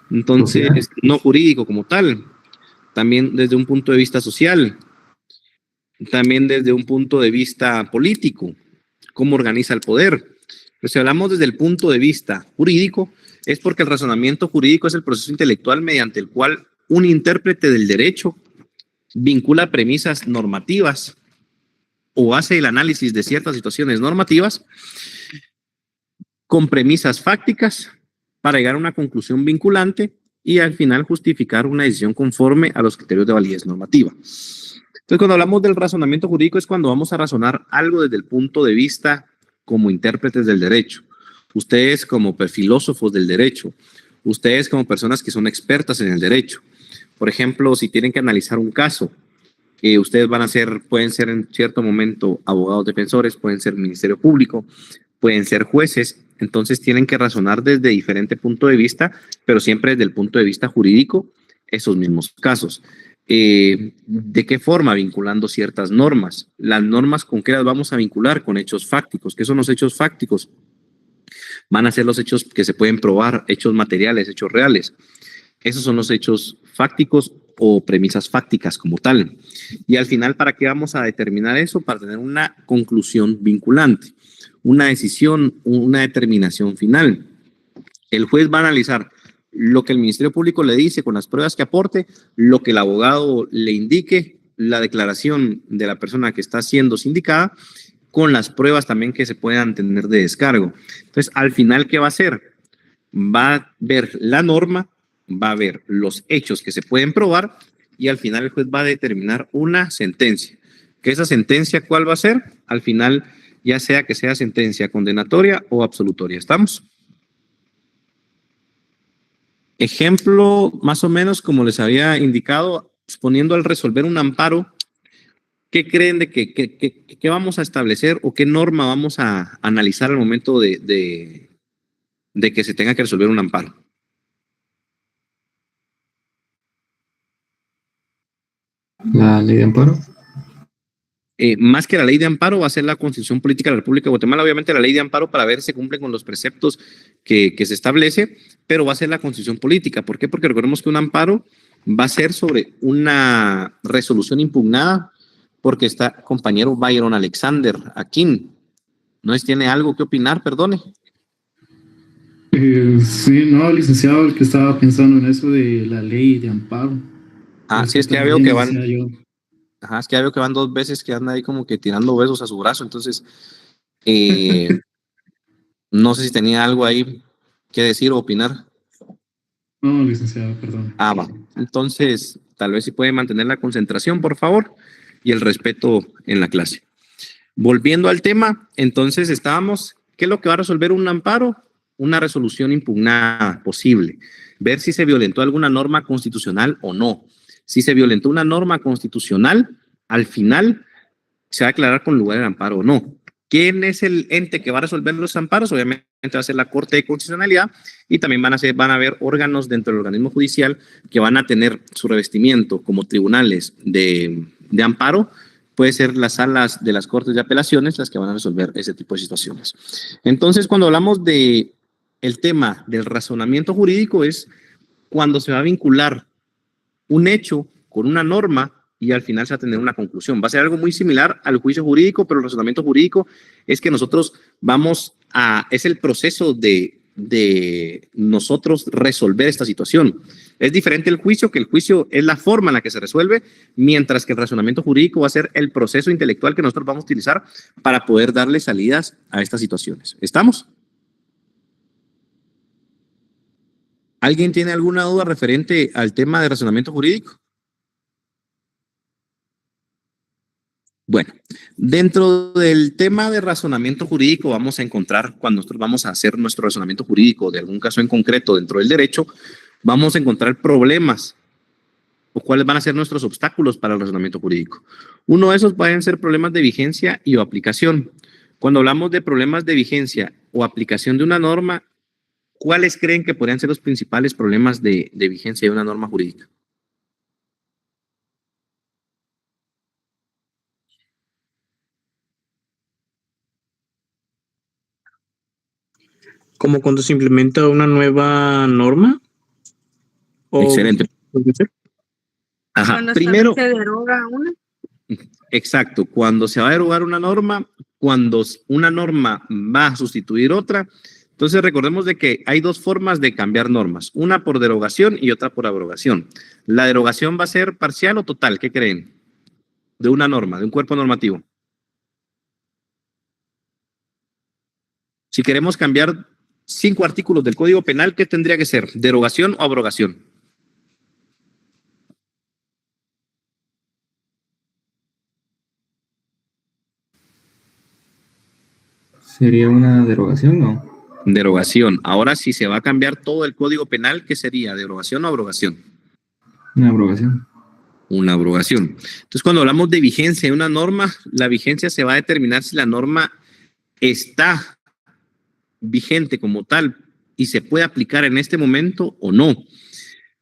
Entonces, no jurídico como tal. También desde un punto de vista social. También desde un punto de vista político. Cómo organiza el poder. Pero si hablamos desde el punto de vista jurídico, es porque el razonamiento jurídico es el proceso intelectual mediante el cual un intérprete del derecho vincula premisas normativas o hace el análisis de ciertas situaciones normativas con premisas fácticas para llegar a una conclusión vinculante y al final justificar una decisión conforme a los criterios de validez normativa. Entonces, cuando hablamos del razonamiento jurídico es cuando vamos a razonar algo desde el punto de vista como intérpretes del derecho. Ustedes como filósofos del derecho, ustedes como personas que son expertas en el derecho. Por ejemplo, si tienen que analizar un caso, ustedes van a ser, pueden ser en cierto momento abogados defensores, pueden ser ministerio público, pueden ser jueces, entonces tienen que razonar desde diferente punto de vista, pero siempre desde el punto de vista jurídico, esos mismos casos. ¿De qué forma? Vinculando ciertas normas. Las normas, ¿con qué las vamos a vincular? Con hechos fácticos. ¿Qué son los hechos fácticos? Van a ser los hechos que se pueden probar, hechos materiales, hechos reales. Esos son los hechos fácticos o premisas fácticas como tal. Y al final, ¿para qué vamos a determinar eso? Para tener una conclusión vinculante, una decisión, una determinación final. El juez va a analizar lo que el Ministerio Público le dice con las pruebas que aporte, lo que el abogado le indique, la declaración de la persona que está siendo sindicada, con las pruebas también que se puedan tener de descargo. Entonces, al final, ¿qué va a hacer? Va a ver la norma, va a ver los hechos que se pueden probar y al final el juez va a determinar una sentencia. ¿Que esa sentencia cuál va a ser? Al final, ya sea que sea sentencia condenatoria o absolutoria. ¿Estamos? Ejemplo, más o menos como les había indicado, exponiendo al resolver un amparo, ¿qué creen de qué vamos a establecer o qué norma vamos a analizar al momento de que se tenga que resolver un amparo? La ley de amparo. Más que la ley de amparo va a ser la Constitución Política de la República de Guatemala. Obviamente la ley de amparo para ver si se cumplen con los preceptos que se establece, pero va a ser la Constitución Política. ¿Por qué? Porque recordemos que un amparo va a ser sobre una resolución impugnada porque está compañero Byron Alexander Aquín. ¿No es, tiene algo que opinar? Perdone. Sí, no, licenciado, el que estaba pensando en eso de la ley de amparo. Sí, es que ya veo que van... Ajá, es que ya veo que van 2 veces que anda ahí como que tirando besos a su brazo, entonces no sé si tenía algo ahí que decir o opinar. No, licenciado, perdón. Va. Entonces, tal vez si puede mantener la concentración, por favor, y el respeto en la clase. Volviendo al tema, entonces estábamos, ¿qué es lo que va a resolver un amparo? Una resolución impugnada posible. Ver si se violentó alguna norma constitucional o no. Si se violentó una norma constitucional, al final se va a declarar con lugar el amparo o no. ¿Quién es el ente que va a resolver los amparos? Obviamente va a ser la Corte de Constitucionalidad y también van a haber órganos dentro del organismo judicial que van a tener su revestimiento como tribunales de amparo. Puede ser las salas de las Cortes de Apelaciones las que van a resolver ese tipo de situaciones. Entonces, cuando hablamos de el tema del razonamiento jurídico es cuando se va a vincular un hecho con una norma y al final se va a tener una conclusión. Va a ser algo muy similar al juicio jurídico, pero el razonamiento jurídico es que nosotros es el proceso de nosotros resolver esta situación. Es diferente el juicio, que el juicio es la forma en la que se resuelve, mientras que el razonamiento jurídico va a ser el proceso intelectual que nosotros vamos a utilizar para poder darle salidas a estas situaciones. ¿Estamos? ¿Alguien tiene alguna duda referente al tema de razonamiento jurídico? Bueno, dentro del tema de razonamiento jurídico vamos a encontrar, cuando nosotros vamos a hacer nuestro razonamiento jurídico de algún caso en concreto dentro del derecho, vamos a encontrar problemas o cuáles van a ser nuestros obstáculos para el razonamiento jurídico. Uno de esos pueden ser problemas de vigencia y o aplicación. Cuando hablamos de problemas de vigencia o aplicación de una norma, ¿cuáles creen que podrían ser los principales problemas de vigencia de una norma jurídica? como cuando se implementa una nueva norma. ¿O Excelente. puede ser? Ajá. Cuando Primero, se deroga una. exacto, cuando se va a derogar una norma, cuando una norma va a sustituir otra. Entonces recordemos de que hay dos formas de cambiar normas, una por derogación y otra por abrogación. La derogación va a ser parcial o total, ¿qué creen? De una norma, de un cuerpo normativo. Si queremos cambiar 5 artículos del Código Penal, ¿qué tendría que ser? ¿Derogación o abrogación? ¿Sería una derogación, no? Derogación. Ahora, si se va a cambiar todo el Código Penal, ¿qué sería? ¿Derogación o abrogación? Una abrogación. Una abrogación. Entonces, cuando hablamos de vigencia de una norma, la vigencia se va a determinar si la norma está vigente como tal y se puede aplicar en este momento o no.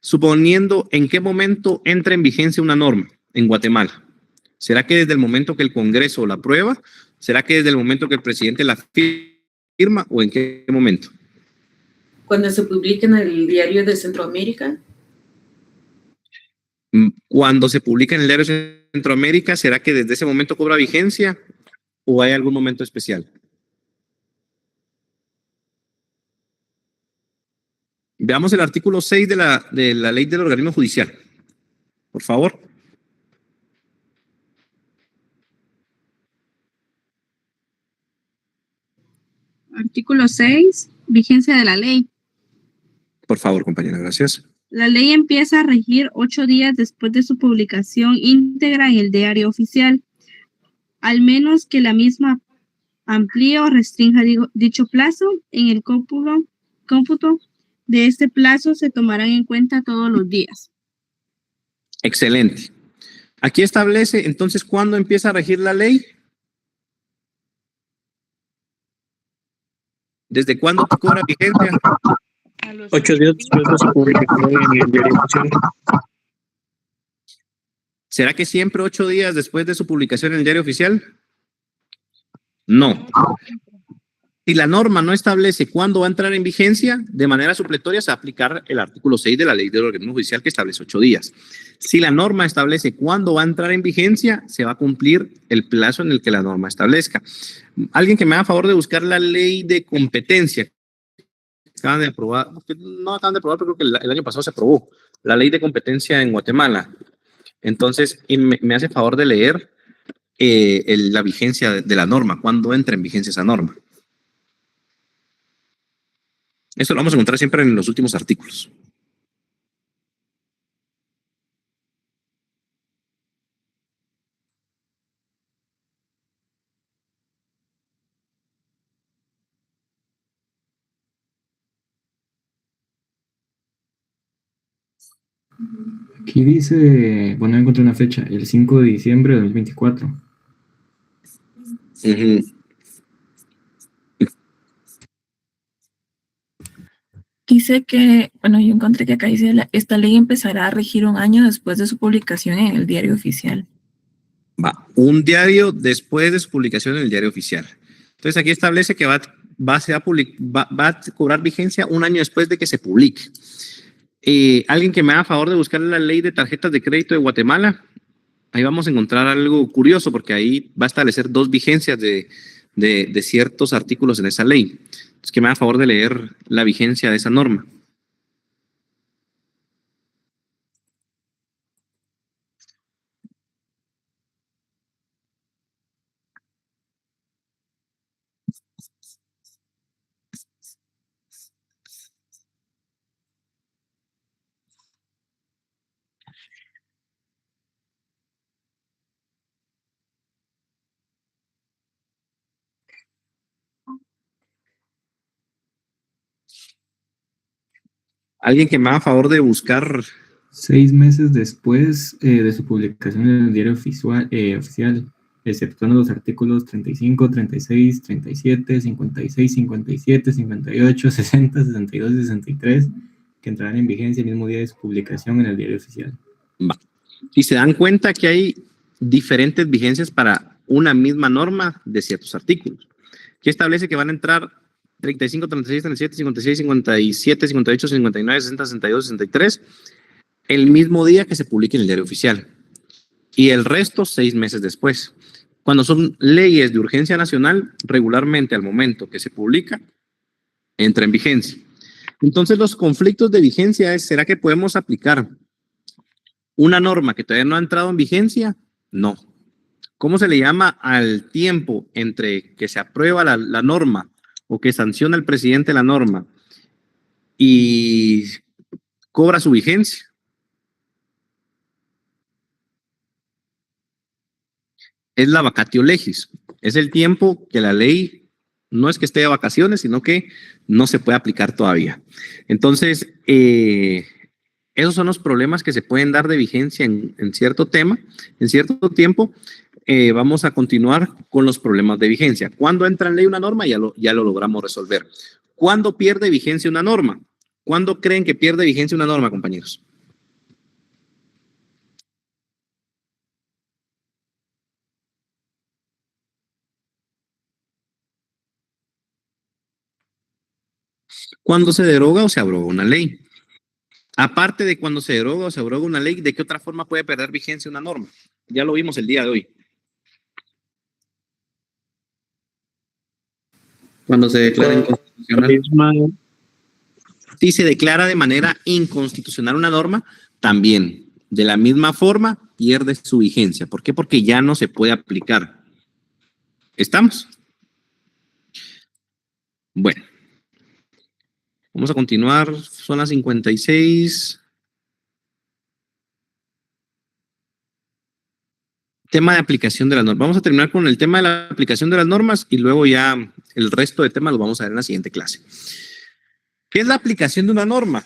Suponiendo en qué momento entra en vigencia una norma en Guatemala. ¿Será que desde el momento que el Congreso la aprueba? ¿Será que desde el momento que el presidente la firma o en qué momento? Cuando se publica en el Diario de Centroamérica. Cuando se publica en el Diario de Centroamérica, ¿será que desde ese momento cobra vigencia o hay algún momento especial? Veamos el artículo 6 de la ley del organismo judicial. Por favor. Artículo 6, vigencia de la ley. Por favor, compañera, gracias. La ley empieza a regir 8 días después de su publicación íntegra en el Diario Oficial, al menos que la misma amplíe o restrinja dicho plazo. En el cómputo de este plazo se tomarán en cuenta todos los días. Excelente. Aquí establece entonces cuándo empieza a regir la ley. ¿Desde cuándo cobra vigencia? 8 días después de su publicación en el Diario Oficial. ¿Será que siempre 8 días después de su publicación en el Diario Oficial? No. Si la norma no establece cuándo va a entrar en vigencia, de manera supletoria se va a aplicar el artículo 6 de la ley del organismo judicial que establece 8 días. Si la norma establece cuándo va a entrar en vigencia, se va a cumplir el plazo en el que la norma establezca. Alguien que me haga favor de buscar la ley de competencia. Acaban de aprobar, no acaban de aprobar, pero creo que el año pasado se aprobó la ley de competencia en Guatemala. Entonces, me hace favor de leer la vigencia de la norma, cuándo entra en vigencia esa norma. Esto lo vamos a encontrar siempre en los últimos artículos. Aquí dice, bueno, encontré una fecha, el 5 de diciembre de 2024. Dice que, bueno, yo encontré que acá dice, esta ley empezará a regir 1 año después de su publicación en el Diario Oficial. Va, un diario después de su publicación en el Diario Oficial. Entonces aquí establece que va a cobrar vigencia 1 año después de que se publique. Alguien que me haga favor de buscar la ley de tarjetas de crédito de Guatemala. Ahí vamos a encontrar algo curioso porque ahí va a establecer 2 vigencias de ciertos artículos en esa ley. Entonces que me haga favor de leer la vigencia de esa norma. Alguien que me haga favor de buscar 6 meses después de su publicación en el Diario Oficial, exceptuando los artículos 35, 36, 37, 56, 57, 58, 60, 62 y 63, que entrarán en vigencia el mismo día de su publicación en el Diario Oficial. Si se dan cuenta que hay diferentes vigencias para una misma norma de ciertos artículos, que establece que van a entrar 35, 36, 37, 56, 57, 58, 59, 60, 62, 63, el mismo día que se publique en el diario oficial. Y el resto 6 meses después. Cuando son leyes de urgencia nacional, regularmente al momento que se publica, entra en vigencia. Entonces, los conflictos de vigencia es, ¿será que podemos aplicar una norma que todavía no ha entrado en vigencia? No. ¿Cómo se le llama al tiempo entre que se aprueba la norma o que sanciona el presidente la norma y cobra su vigencia? Es la vacatio legis. Es el tiempo que la ley no es que esté de vacaciones, sino que no se puede aplicar todavía. Entonces, esos son los problemas que se pueden dar de vigencia en cierto tema, en cierto tiempo. Vamos a continuar con los problemas de vigencia. ¿Cuándo entra en ley una norma? Ya lo logramos resolver. ¿Cuándo pierde vigencia una norma? ¿Cuándo creen que pierde vigencia una norma, compañeros? Cuando se deroga o se abroga una ley. Aparte de cuando se deroga o se abroga una ley, ¿de qué otra forma puede perder vigencia una norma? Ya lo vimos el día de hoy. Cuando se declara inconstitucional. Si se declara de manera inconstitucional una norma, también de la misma forma pierde su vigencia. ¿Por qué? Porque ya no se puede aplicar. ¿Estamos? Bueno. Vamos a continuar, son las 56. Tema de aplicación de las normas. Vamos a terminar con el tema de la aplicación de las normas y luego ya el resto de temas los vamos a ver en la siguiente clase. ¿Qué es la aplicación de una norma?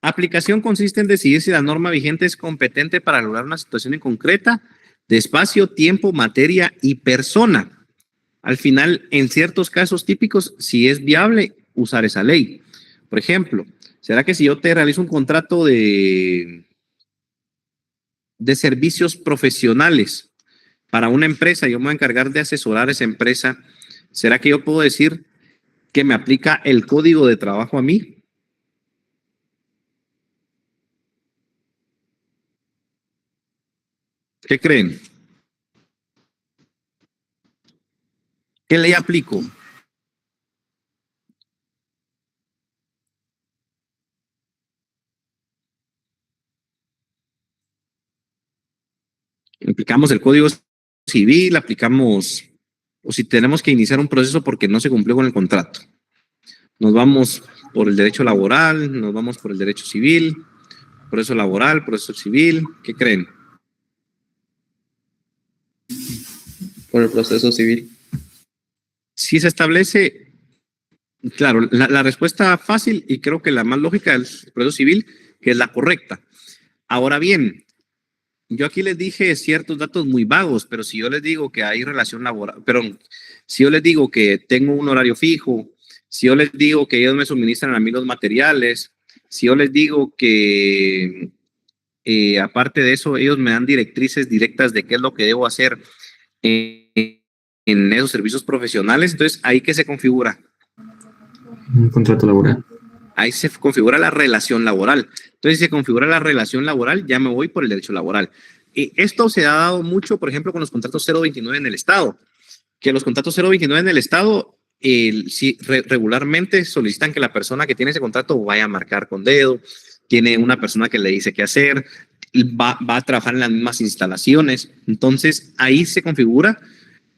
Aplicación consiste en decidir si la norma vigente es competente para lograr una situación en concreta de espacio, tiempo, materia y persona. Al final, en ciertos casos típicos, si es viable usar esa ley. Por ejemplo, ¿será que si yo te realizo un contrato de servicios profesionales para una empresa, yo me voy a encargar de asesorar a esa empresa, ¿será que yo puedo decir que me aplica el código de trabajo a mí? ¿Qué creen? ¿Qué ley aplico? Aplicamos el Código Civil, aplicamos, o si tenemos que iniciar un proceso porque no se cumplió con el contrato. Nos vamos por el derecho laboral, nos vamos por el derecho civil, proceso laboral, proceso civil. ¿Qué creen? Por el proceso civil. Si se establece, claro, la respuesta fácil y creo que la más lógica es el proceso civil, que es la correcta. Ahora bien, yo aquí les dije ciertos datos muy vagos, pero si yo les digo que hay relación laboral, perdón, si yo les digo que tengo un horario fijo, si yo les digo que ellos me suministran a mí los materiales, si yo les digo que aparte de eso, ellos me dan directrices directas de qué es lo que debo hacer en esos servicios profesionales, entonces ahí que se configura. Un contrato laboral. Ahí se configura la relación laboral. Entonces, si se configura la relación laboral, ya me voy por el derecho laboral. Y esto se ha dado mucho, por ejemplo, con los contratos 029 en el Estado, que los contratos 029 en el Estado regularmente solicitan que la persona que tiene ese contrato vaya a marcar con dedo, tiene una persona que le dice qué hacer, va a trabajar en las mismas instalaciones. Entonces, ahí se configura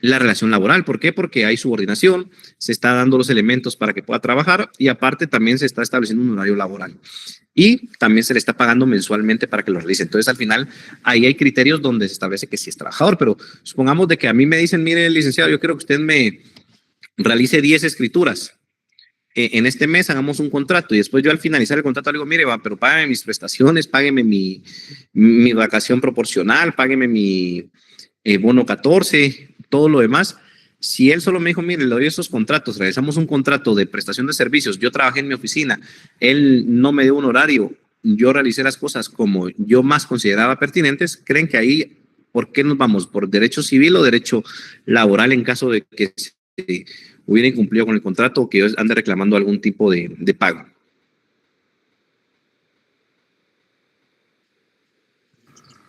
la relación laboral. ¿Por qué? Porque hay subordinación, se está dando los elementos para que pueda trabajar y aparte también se está estableciendo un horario laboral. Y también se le está pagando mensualmente para que lo realice. Entonces, al final, ahí hay criterios donde se establece que sí es trabajador, pero supongamos de que a mí me dicen, mire, licenciado, yo quiero que usted me realice 10 escrituras. En este mes hagamos un contrato y después yo al finalizar el contrato le digo, mire, pero págame mis prestaciones, págame mi vacación proporcional, págame mi bono 14, todo lo demás. Si él solo me dijo, mire, le doy esos contratos, realizamos un contrato de prestación de servicios, yo trabajé en mi oficina, él no me dio un horario, yo realicé las cosas como yo más consideraba pertinentes, ¿creen que ahí, por qué nos vamos? ¿Por derecho civil o derecho laboral en caso de que se hubiera incumplido con el contrato o que ellos ande reclamando algún tipo de pago.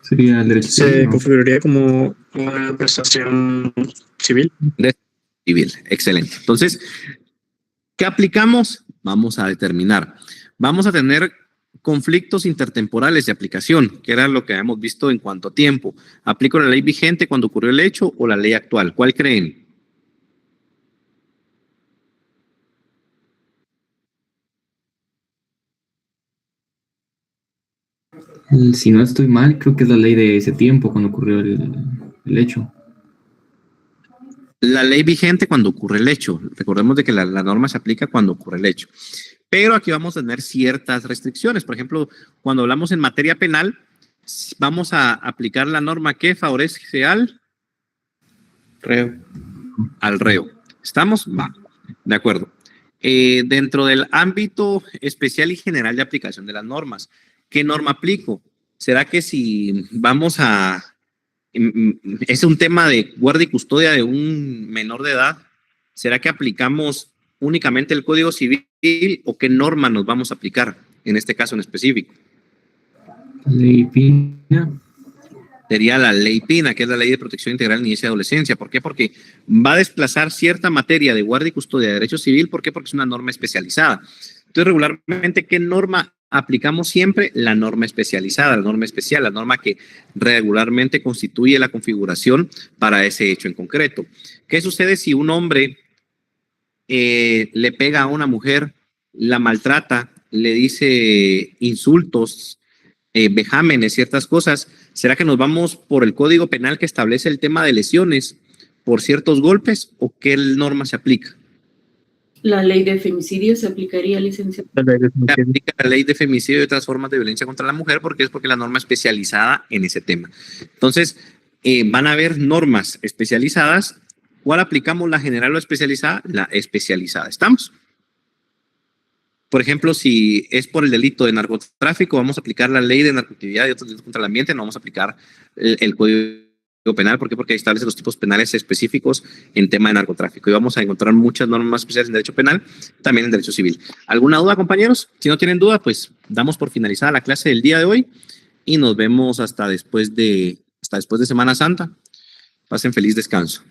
Sería el derecho Se civil, ¿no? configuraría como una prestación civil. Civil, excelente. Entonces, ¿qué aplicamos? Vamos a determinar. Vamos a tener conflictos intertemporales de aplicación, que era lo que habíamos visto en cuanto a tiempo. ¿Aplico la ley vigente cuando ocurrió el hecho o la ley actual? ¿Cuál creen? Si no estoy mal, creo que es la ley de ese tiempo cuando ocurrió el hecho. La ley vigente cuando ocurre el hecho. Recordemos de que la norma se aplica cuando ocurre el hecho. Pero aquí vamos a tener ciertas restricciones. Por ejemplo, cuando hablamos en materia penal, vamos a aplicar la norma que favorece al Reo. ¿Estamos? Va. De acuerdo. Dentro del ámbito especial y general de aplicación de las normas, ¿qué norma aplico? ¿Será que si vamos a... es un tema de guardia y custodia de un menor de edad, ¿será que aplicamos únicamente el Código Civil o qué norma nos vamos a aplicar en este caso en específico? Ley Pina. Sería la ley Pina, que es la Ley de Protección Integral de Niñez y Adolescencia. ¿Por qué? Porque va a desplazar cierta materia de guardia y custodia de derecho civil. ¿Por qué? Porque es una norma especializada. Entonces, regularmente, ¿qué norma aplicamos siempre? La norma especializada, la norma especial, la norma que regularmente constituye la configuración para ese hecho en concreto. ¿Qué sucede si un hombre le pega a una mujer, la maltrata, le dice insultos, vejámenes, ciertas cosas? ¿Será que nos vamos por el Código Penal que establece el tema de lesiones por ciertos golpes o qué norma se aplica? La ley de femicidio se aplicaría, licenciado. Se aplica la ley de femicidio y otras formas de violencia contra la mujer porque es porque la norma especializada en ese tema. Entonces, van a haber normas especializadas. ¿Cuál aplicamos, la general o especializada? La especializada. ¿Estamos? Por ejemplo, si es por el delito de narcotráfico, vamos a aplicar la ley de narcoactividad y otros delitos contra el ambiente, no vamos a aplicar el Código Penal. ¿Por qué? Porque establece los tipos penales específicos en tema de narcotráfico. Y vamos a encontrar muchas normas especiales en derecho penal, también en derecho civil. ¿Alguna duda, compañeros? Si no tienen duda, pues damos por finalizada la clase del día de hoy y nos vemos hasta después de Semana Santa. Pasen feliz descanso.